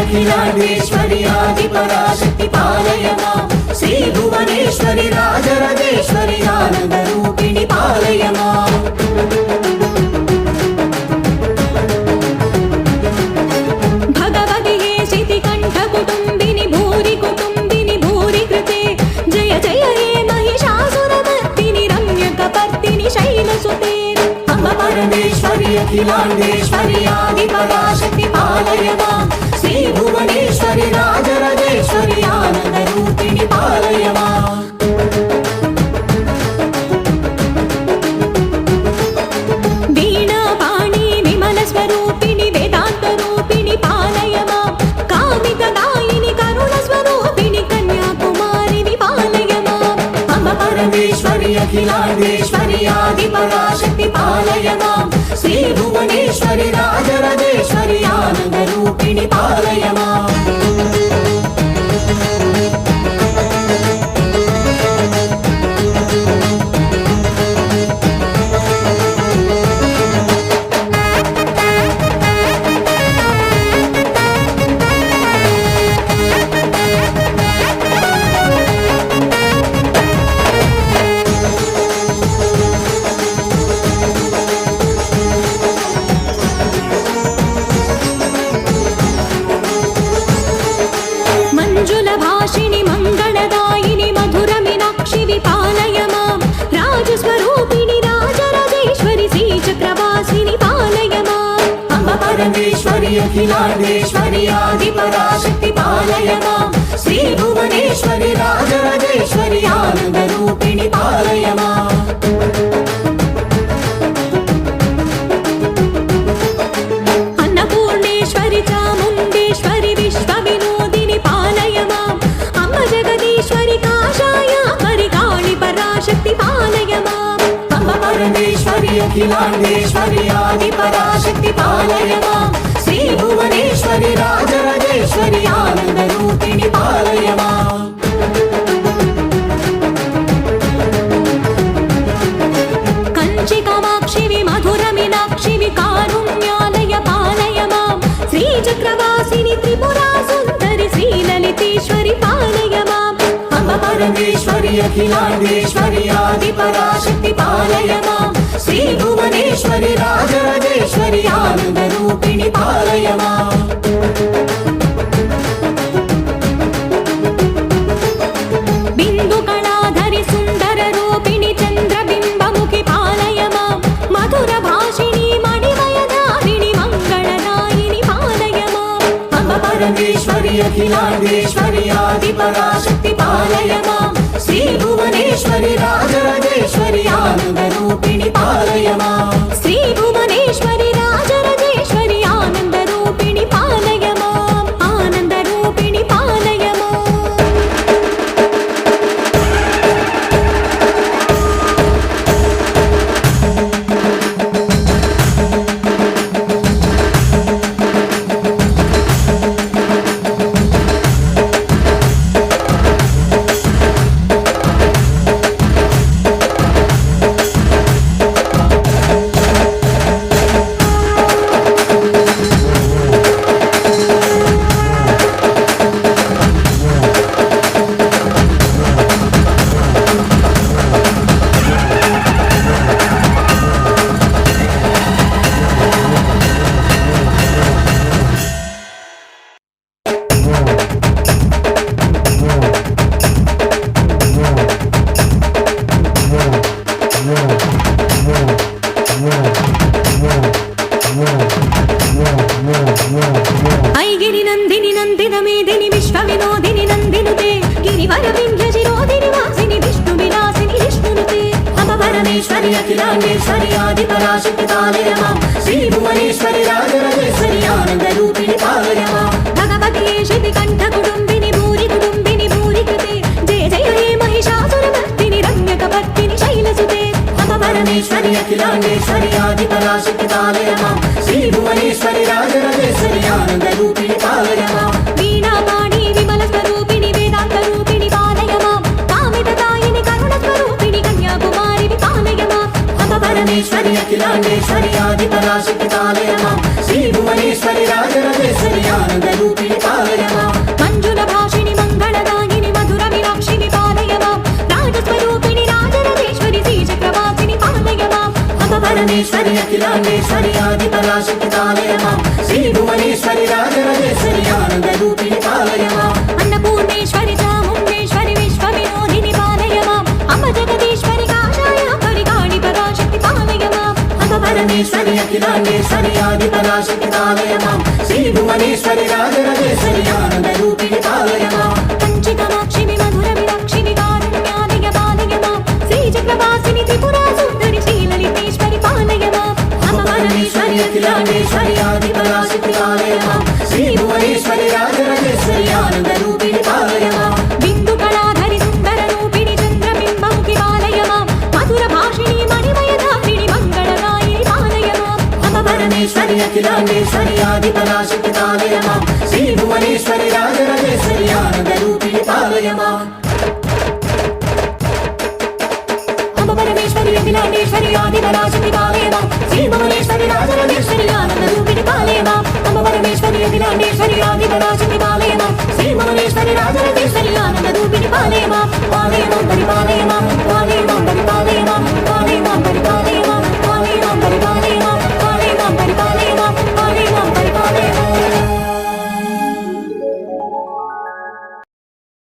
अखिलांडेश्वरी आदिपराशक्ति पालय मां श्री भुवनेश्वरी राजराजेश्वरी आनंद रूपिणी पालय मां भगवति शितिकंठ कुटुंबिनी भूरि कृते जय जय हे महिषासुरमर्दिनि रम्यकपर्दिनि शैलसुते अम्ब परमेश्वरी अखिलांडेश्वरी आदिपराशक्ति पालय मां श्री भुवनेश्वरी राजराजेश्वरी आनंद रूपिणी पालय मां वीणा पाणि विमल स्वरूपिणी वेदांत रूपिणी पालय मां कामित दायिनी करुण स्वरूपिणी कन्याकुमारी पालय मां अम्ब परमेश्वरी अखिलांडेश्वरी आदिपराशक्ति पालय मां श्री भुवनेश्वरी राजराजेश्वरी आनंद रूपिणी पालय मां भाषिणी मंगलदायिनी मधुर मीनाक्षी विपालय मां राजस्वरूपिणी राजराजेश्वरी श्रीचक्रवासिनी पालय मां अम्ब परमेश्वरी अखिलांडेश्वरी आदिपराशक्ति पालय मां श्री भुवनेश्वरी राजराजेश्वरी आनंद रूपिणी पालय मां अन्नपूर्णेश्वरी चामुंडेश्वरी विश्वविनोदिनी पालय मां अम्ब जगदीश्वरी काशायामरि काळी पराशक्ति पालय मां अम्ब परमेश्वरी अखिलांडेश्वरी आदिपराशक्ति पालय मां श्री भुवनेश्वरी राजराजेश्वरी आनंद रूपिणी पालय मां कंचि कामाक्षि मधुर मीनाक्षि कारुण्यालय पालय मां श्रीचक्रवासिनी त्रिपुरा सुंदरी श्रीललितेश्वरी पालय मां अम्ब परमेश्वरी अखिलांडेश्वरी आदिपराशक्ति पालय मां श्री भुवनेश्वरी राजराजेश्वरी आनंद रूपिणी पालय मां बिंदु कणाधरि सुंदर रूपिणी चंद्रबिंबमुखि पालय मां मधुर भाषिणी मणिमयधारिणी मंगलदायिनी पालय मां अम्ब परमेश्वरी अखिलांडेश्वरी आदिपराशक्ति पालय मां श्री भुवनेश्वरी राजराजेश्वरी आनंद रूपिणी पालय मां श्री भुवनेश्वरी राजराजेश्वरी आनंद रूपिणी पालय मां आनंद रूपिणी पालय मां ऐगिरि नंदिनि नंदित मेदिनि विश्वविनोदिनि नंदिनुते गिरिवर विंध्यशिरोधिनि वासिनि विष्णु विलासिनि विष्णुनुते अम्ब परमेश्वरी अखिलांडेश्वरी आदिपराशक्ति पालय मां श्री भुवनेश्वरी राजराजेश्वरी आनंद रूपिणी पालय मां भगवति शितिकंठ कुटुंबिनी भूरि అఖిలాండేశ్వరి ఆది పరాశక్తి పాలయ మాం శ్రీ భువనేశ్వరి రాజరాజేశ్వరి ఆనంద రూపిణి పాలయ మాం వీణాపాణి విమల స్వరూపిణి వేదాంత రూపిణి పాలయ మాం కామితదాయిని కరుణ స్వరూపిణి కన్యాకుమారి పాలయ మాం అమ పరమేశ్వరి అఖిలాండేశ్వరి ఆది పరాశక్తి పాలయ మాం శ్రీ భువనేశ్వరి రాజరాజేశ్వరి ఆనంద రూపిణి పాలయ మాం మంజుల భాషిణి మంగళదాయిని మధుర మీనాక్షిని పాలయ మాం రాజస్వరూపిణి రాజరాజేశ్వరి శ్రీచక్రవాసిని పాలయ మాం అమ పరమేశ్వరి అఖిలాండేశ్వరి ఆది పరాశక్తి పాలయ మాం శ్రీ భువనేశ్వరి రాజరాజేశ్వరి ఆనంద రూపిణి పాలయ మాం అన్నపూర్ణేశ్వరి చాముండేశ్వరి విశ్వ వినోదిని పాలయ మాం అమ్మ జగదీశ్వరి కాషాయాపరి కాళి పరాశక్తి పాలయ మాం అమ పరమేశ్వరి అఖిలాండేశ్వరి ఆది పరాశక్తి పాలయ మాం శ్రీ భువనేశ్వరి రాజరాజేశ్వరి ఆనంద రూపిణి పాలయ మాం కంచికమాక్షిని మధుర మీనాక్షిని కారుణ్యాలయ పాలయ మాం శ్రీచక్రవాసిని త్రిపురా సుందరి శ్రీలలితేశ్వరి పాలయ మాం అమ పరమేశ్వరి అఖిలాండేశ్వరి ఆది పరాశక్తి పాలయ మాం శ్రీ భువనేశ్వరి రాజరాజేశ్వరి ఆనంద రూపిణి పాలయ మాం బిందు కళాధరి సుందర రూపిణి చంద్రబింబముఖి పాలయ మాం మధుర భాషిణి మణిమయధారిణి మంగళదాయిని పాలయ మాం అమ పరమేశ్వరి అఖిలాండేశ్వరి ఆది పరాశక్తి పాలయ మాం శ్రీ భువనేశ్వరి రాజరాజేశ్వరి ఆనంద రూపిణి పాలయ మాం